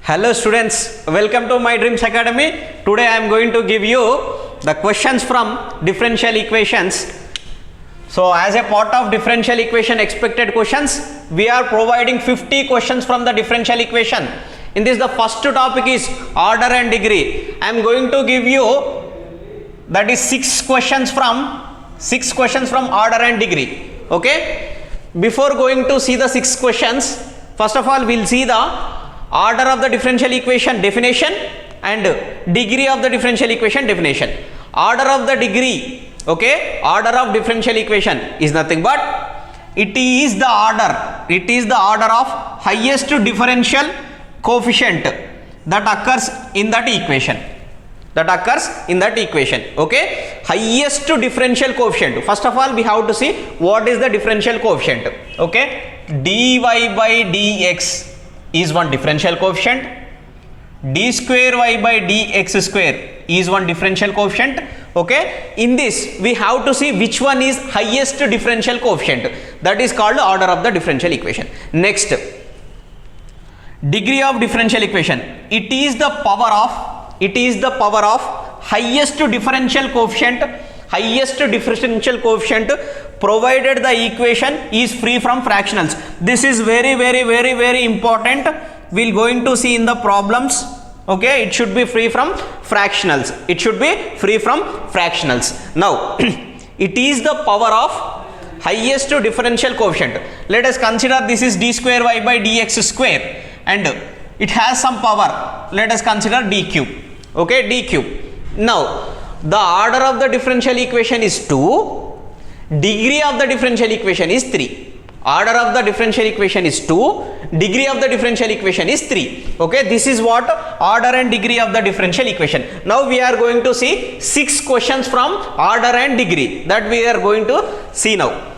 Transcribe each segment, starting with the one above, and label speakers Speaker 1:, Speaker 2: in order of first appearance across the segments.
Speaker 1: Hello students, welcome to My Dreams Academy. Today I am going to give you the questions from differential equations. So as a part of differential equation expected questions, we are providing 50 questions from the differential equation. In this, the first topic is order and degree. I am going to give you that is 6 questions from order and degree. Okay, before going to see the 6 questions, first of all we will see the order of the differential equation definition and degree of the differential equation definition. Order of the degree, okay, order of differential equation is nothing but it is the order of highest differential coefficient that occurs in that equation. Okay, highest differential coefficient. First of all we have to see what is the differential coefficient. Okay, dy by dx is one differential coefficient, d square y by dx square is one differential coefficient. Okay, in this we have to see which one is highest differential coefficient, that is called order of the differential equation. Next, degree of differential equation, it is the power of highest differential coefficient provided the equation is free from fractionals. This is very important. We will going to see in the problems. Okay, it should be free from fractionals. Now it is the power of highest differential coefficient. Let us consider this is d square y by dx square and it has some power. Let us consider d cube. Okay, d cube. Now the order of the differential equation is 2, degree of the differential equation is 3. Order of the differential equation is 2, degree of the differential equation is 3. Okay, this is what order and degree of the differential equation. Now we are going to see 6 questions from order and degree that we are going to see now.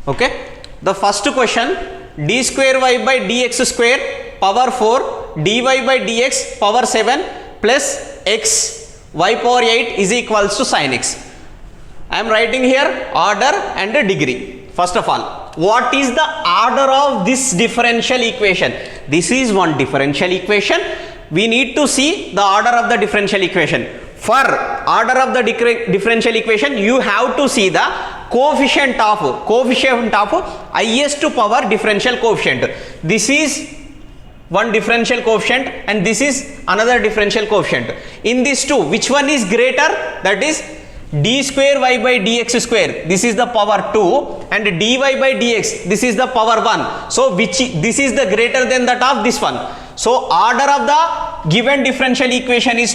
Speaker 1: Okay, the first question, d square y by dx square power 4 dy by dx power 7 plus x y power 8 is equals to sin x. I am writing here order and degree. First of all, what is the order of this differential equation? This is one differential equation. We need to see the order of the differential equation. For order of the differential equation, you have to see the coefficient of highest power differential coefficient. This is one differential coefficient and this is another differential coefficient. In these two, which one is greater? That is d square y by dx square, this is the power 2, and dy by dx, this is the power 1. So this is the greater than that of this one. So order of the given differential equation is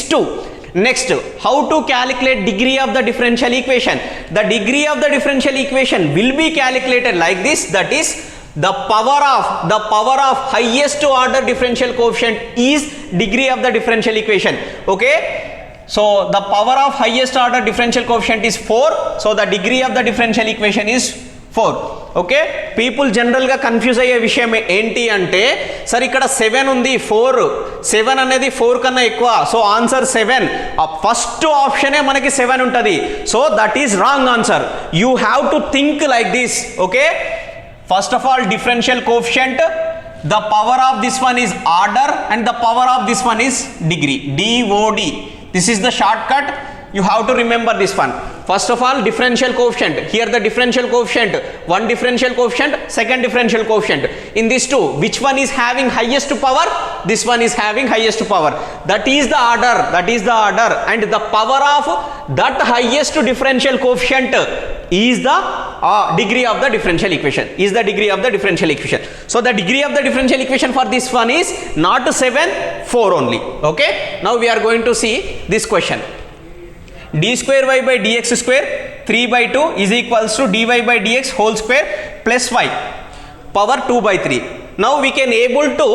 Speaker 1: 2. Next, how to calculate degree of the differential equation? The degree of the differential equation will be calculated like this, that is the power of highest order differential coefficient is degree of the differential equation. Okay, so the power of highest order differential coefficient is 4, so the degree of the differential equation is 4. Okay, people general ga confuse అయ్యే విషయం ఏంటి అంటే, సరే ఇక్కడ 7 ఉంది, 7 అనేది 4 కన్నా ఎక్కువ, సో ఆన్సర్ 7. ఫస్ట్ ఆప్షనే మనకి 7 ఉంటుంది, so that is wrong answer. You have to think like this. Okay, first of all differential coefficient, the power of this one is order and the power of this one is degree, DOD. This is the shortcut. You have to remember this one. First of all, differential coefficient. Here the differential coefficient, one differential coefficient, second differential coefficient. In these two, which one is having highest power? This one is having highest power. That is the order. And the power of that highest differential coefficient is the degree of the differential equation. So the degree of the differential equation for this one is not 7, 4 only. Okay. Now we are going to see this question. d square y by dx square 3 by 2 is equals to dy by dx whole square plus y power 2 by 3. Now we can able to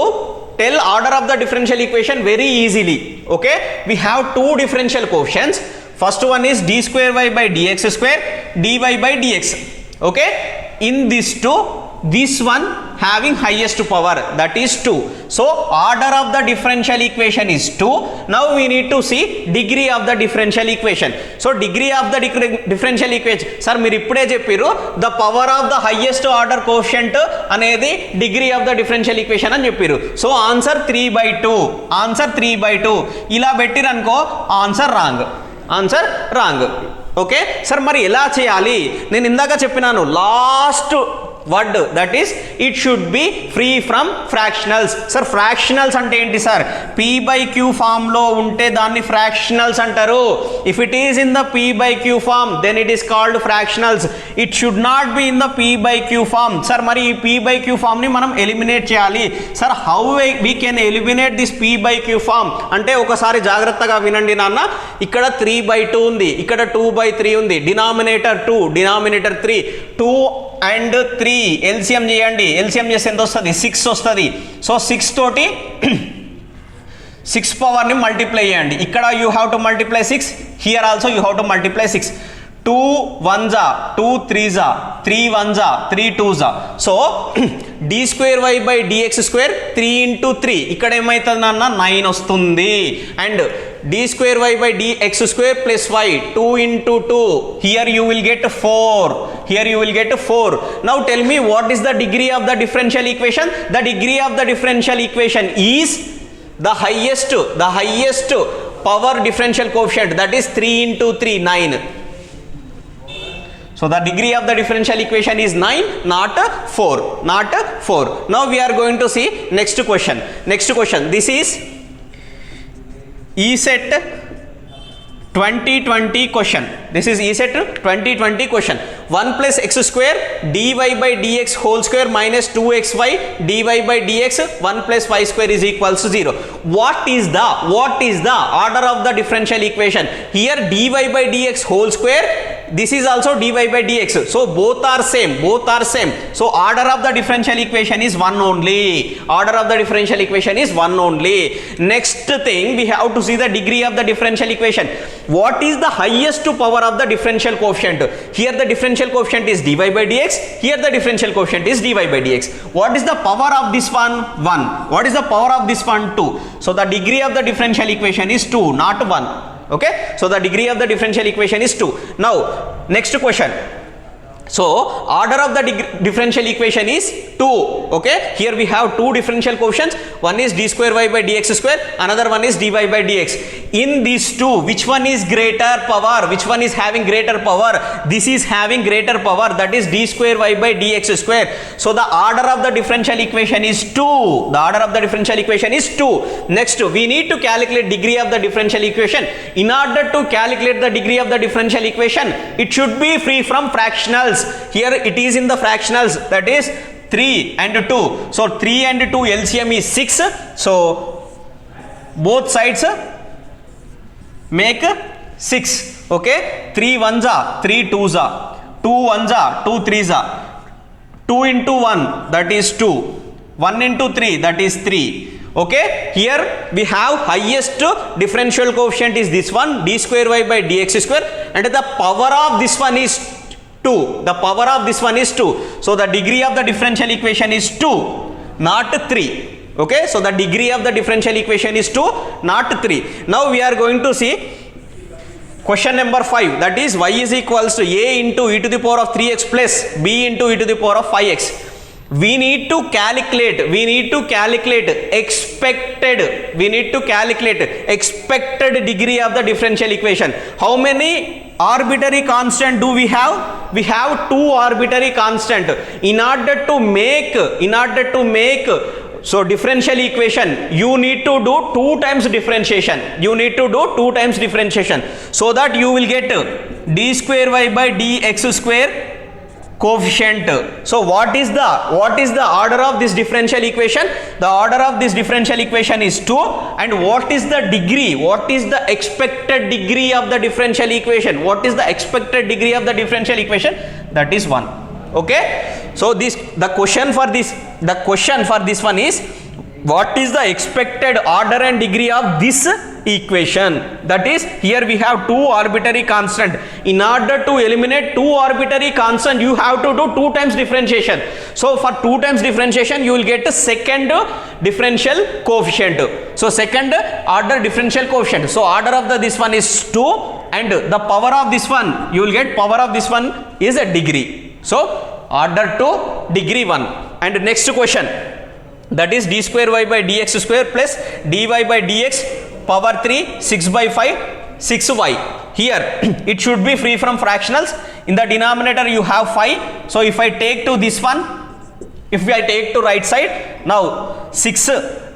Speaker 1: tell order of the differential equation very easily. Okay, we have two differential coefficients. First one is d square y by dx square dy by dx. Okay, in these two, this one having highest power, that is 2. So order of the differential equation is 2. Now we need to see degree of the differential equation. So degree of the differential equation, sir మీరు ఇప్పుడే చెప్పారు the power of the highest order coefficient అనేది degree of the differential equation అని చెప్పారు. So answer 3/2, answer 3/2 ఇలా పెట్టిరనుకో answer wrong, answer wrong. Okay sir, మరి ఎలా చేయాలి? నేను ఇందాక చెప్పినాను last word, that is it should be free from fractionals. Sir fractionals అంటే ఏంటి సార్? p/q ఫామ్లో ఉంటే దాన్ని ఫ్రాక్షనల్స్ అంటారు. If it is in the p/q form then it is called fractionals. It should not be in the p/q form. Sir మరి ఈ p/q ఫామ్ని మనం ఎలిమినేట్ చేయాలి. Sir how we can eliminate this p/q form అంటే ఒకసారి జాగ్రత్తగా వినండి నాన్న. ఇక్కడ 3/2 ఉంది, ఇక్కడ 2/3 ఉంది, డినామినేటర్ 2, డినామినేటర్ 3, 2 and 3 ఎల్సిఎం చేయండి. ఎల్సిఎం చేస్తే ఎంత వస్తుంది? 6 వస్తుంది. సో 6 తోటి 6 పవర్ని మల్టిప్లై చేయండి. ఇక్కడ you have to multiply 6, here also you have to multiply 6. 2 1s, 2 3s, 3 1s, 3 2s. So d²y/dx² 3 into 3 ఇక్కడ ఏమవుతుంది అన్న? 9 వస్తుంది. And d²y/dx² plus y 2 into 2, here you will get 4, here you will get 4. Now tell me what is the degree of the differential equation? The degree of the differential equation is the highest power differential coefficient, that is 3 into 3, 9. So the degree of the differential equation is 9, not 4, not 4. Now we are going to see next question. Next question, this is ESET 2020 question. This is ESET 2020 question. 1 plus x² dy/dx whole square minus 2xy dy/dx 1 plus y square is equals to 0. What is the order of the differential equation? Here dy/dx whole square, this is also dy/dx. So both are same. So order of the differential equation is 1 only. Order of the differential equation is 1 only. Next thing, we have to see the degree of the differential equation. What is the highest power of the differential coefficient? Here the differential coefficient is dy/dx. Here the differential coefficient is dy/dx. What is the power of this one? 1. What is the power of this one? 2. So the degree of the differential equation is 2, not 1. Okay, so the degree of the differential equation is 2. Now next question. So order of the differential equation is 2. Okay, here we have two differential coefficients. One is d²y/dx², another one is dy/dx. In these two, which one is greater power? Which one is having greater power? This is having greater power, that is d²y/dx². So the order of the differential equation is 2. The order of the differential equation is 2. Next, we need to calculate degree of the differential equation. In order to calculate the degree of the differential equation, it should be free from fractionals. Here it is in the fractionals, that is 3 and 2. So 3 and 2 LCM is 6. So both sides make 6. Okay, 3 1s, 3 2s, 2 1s, 2 3s, 2 into 1, that is 2, 1 into 3, that is 3. Okay, here we have highest differential coefficient is this one, d²y/dx², and the power of this one is 2. The power of this one is 2. So the degree of the differential equation is 2, not 3. Okay, so the degree of the differential equation is 2, not 3. Now we are going to see question number 5, that is y is equals to a into e to the power of 3x plus b into e to the power of 5x. We need to calculate expected degree of the differential equation. How many arbitrary constant do we have? We have 2 arbitrary constant. In order to make so differential equation, you need to do 2 times differentiation. So that you will get d²y/dx² coefficient. So what is the order of this differential equation? The order of this differential equation is 2. And what is the degree? What is the expected degree of the differential equation? What is the expected degree of the differential equation? That is 1. Okay, so the question for this one is, what is the expected order and degree of this equation. That is, here we have two arbitrary constant. In order to eliminate two arbitrary constant, you have to do 2 times differentiation. So for 2 times differentiation, you will get a second differential coefficient. So second order differential coefficient. So order of this one is 2, and the power of this one, you will get power of this one is a degree. So order 2, degree 1. And next question, that is d square y by dx square plus dy by dx power 3 6 by 5 6y. Here it should be free from fractionals. In the denominator you have 5. So if I take to this one, if I take to right side, now 6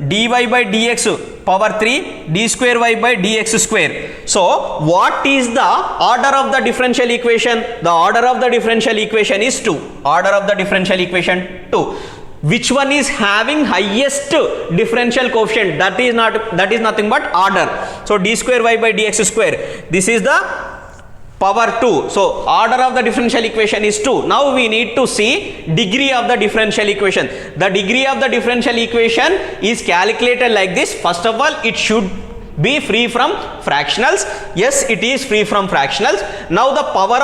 Speaker 1: dy by dx power 3 d square y by dx square. So what is the order of the differential equation? The order of the differential equation is 2. Order of the differential equation 2. Which one is having highest differential coefficient? That is nothing but order. So d square y by dx square, this is the power 2. So order of the differential equation is 2. Now we need to see degree of the differential equation. The degree of the differential equation is calculated like this. First of all, it should be free from fractionals. Yes, it is free from fractionals. Now the power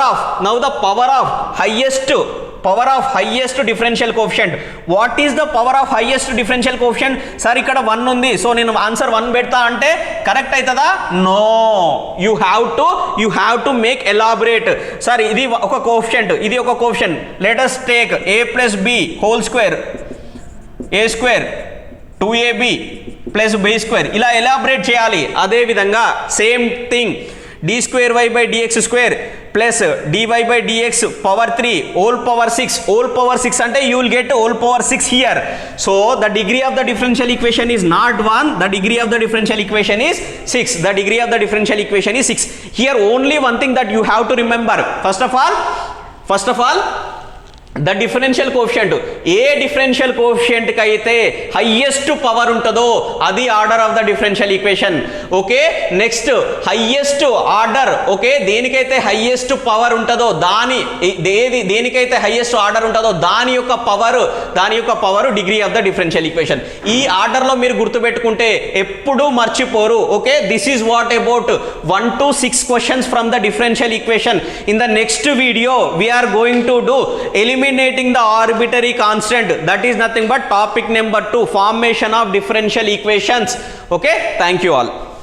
Speaker 1: of highest differential coefficient. What is the power of highest differential coefficient? Sir, ikkada 1 undi, so nenu answer 1 pedta ante correct aitada? No, you have to make elaborate. Sir, idi oka coefficient, let us take a plus b whole square, a square 2ab plus b square, ila elaborate cheyali. Ade vidhanga same thing, d square y by dx square plus dy by dx power 3 whole power 6 ante you will get whole power 6 here. So the degree of the differential equation is not 1, the degree of the differential equation is 6. The degree of the differential equation is 6. Here only one thing that you have to remember. First of all, the differential coefficient, A differential coefficient కి అయితే highest power ఉంటుందో అది order of the differential equation. Okay, next highest order, okay, దేనికైతే highest power ఉంటుందో దేనికైతే highest order ఉంటుందో దాని యొక్క power degree of the differential equation. ఈ ఆర్డర్ లో మీరు గుర్తుపెట్టుకుంటే ఎప్పుడూ మర్చిపోరు. Okay, this is what about 1 to 6 questions from the differential equation. In the next video we are going to do eliminating the arbitrary constant. That is nothing but topic number 2, formation of differential equations. Okay, thank you all.